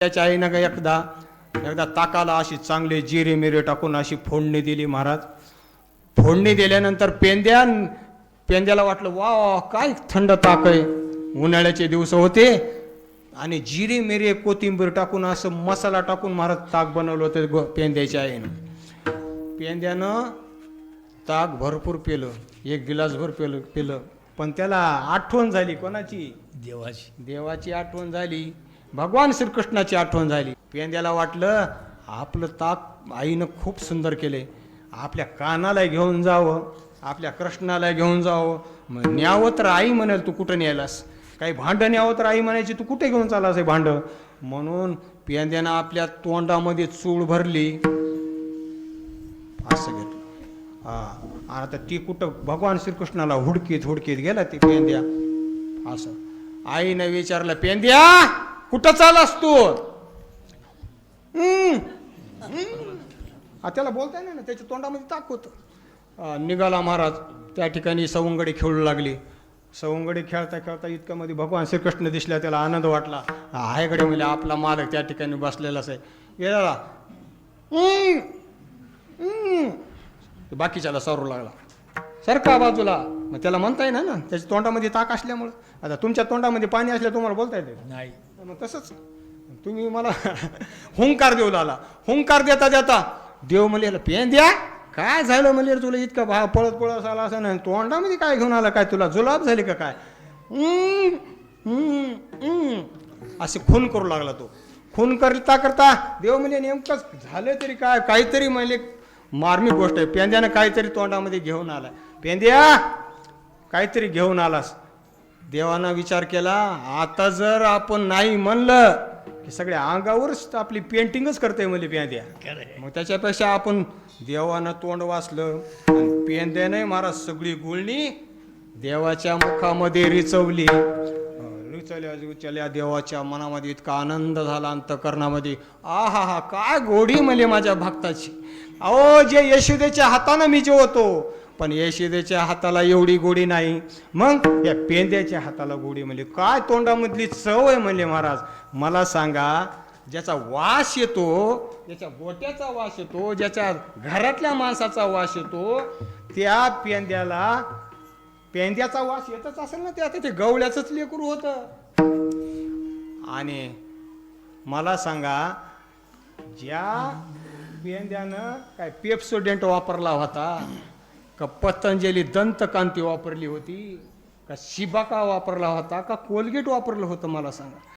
त्याच्या आईनं का एकदा ताकाला अशी चांगले जिरे मिरे टाकून अशी फोडणी दिली महाराज. फोडणी दिल्यानंतर पेंद्याला वाटलं वा काय थंड ताक आहे, उन्हाळ्याचे दिवस होते आणि जिरे मिरे कोथिंबीर टाकून असं मसाला टाकून महाराज ताक बनवलं होतं पेंद्याच्या आईनं. पेंद्यानं ताक भरपूर पिलं, एक गिलासभर पिलं पण त्याला आठवण झाली कोणाची? देवाची आठवण झाली, भगवान श्रीकृष्णाची आठवण झाली. पेंद्याला वाटलं आपलं ताक आईनं खूप सुंदर केले, आपल्या कानाला घेऊन जावं, आपल्या कृष्णाला घेऊन जावं. मग न्यावं तर आई म्हणेल तू कुठं न्यायलास, काही भांड न्यावं तर आई म्हणायची तू कुठे घेऊन चालास हे भांड. म्हणून पेंद्यानं आपल्या तोंडामध्ये चूळ भरली, असं घेतलं. हा आता ती कुठं भगवान श्रीकृष्णाला हुडकीत गेला ते पेंद्या. असं आईनं विचारलं, पेंद्या कुठं चालास तू? त्याला बोलता नाही ना, त्याच्या तोंडामध्ये ताक होतं. निघाला महाराज. त्या ठिकाणी सवंगडी खेळू लागली. सवंगडी खेळता खेळता इतकं मध्ये भगवान श्रीकृष्ण दिसल्या, त्याला आनंद वाटला. हायकडे म्हणजे आपला मालक त्या ठिकाणी बसलेलाच आहे. गेला बाकीच्याला सारू लागला, सरका बाजूला. मग त्याला म्हणता येईना ना, त्याच्या तोंडामध्ये ताक असल्यामुळं. आता तुमच्या तोंडामध्ये पाणी असल्या तुम्हाला बोलता येते नाही. मग तसंच तुम्ही मला हुंकार देऊ लागला. हुंकार देता देता देव म्हणले, पेंद्या काय झालं म्हणले तुला इतकं पळत पळत आला असं नाही, तोंडामध्ये काय घेऊन आला, काय तुला जुलाब झाली का काय? असे खून करू लागला तो. खून करता करता देव म्हणजे नेमकंच झालं तरी काय, काहीतरी म्हणजे मार्मिक गोष्ट आहे. पेंद्यानं काहीतरी तोंडामध्ये घेऊन आला. पेंद्या काहीतरी घेऊन आलास. देवानं विचार केला, आता जर आपण नाही म्हणलं की सगळ्या अंगावरच आपली पेंटिंगच करते म्हणजे पेंद्या. मग त्याच्यापेक्षा आपण देवानं तोंड वाचलं आणि पेंद्याने महाराज सगळी गुळणी देवाच्या मुखामध्ये रिचवली. रिचवल्या देवाच्या मनामध्ये इतका आनंद झाला, अंतकरणामध्ये आहा काय गोडी म्हणजे माझ्या भक्ताची. अहो जे यशोदेच्या हातानं मी जेवतो, पण यशोदेच्या हाताला एवढी गोडी नाही, मग या पेंद्याच्या हाताला गोडी म्हणजे काय तोंडामधली चव आहे म्हणले महाराज. मला सांगा, ज्याचा वास येतो, ज्याच्या गोट्याचा वास येतो, ज्याच्या घरातल्या माणसाचा वास येतो, त्या पेंद्याचा वास येतच असेल ना, ते गवळ्याचंच लेकरू होतं. आणि मला सांगा, ज्या पेंद्यानं काय पेप्सोडेंट वापरला होता, का पतंजली दंतकांती वापरली होती, का शिबाका वापरला होता, का कोलगेट वापरलं होतं, मला सांगा.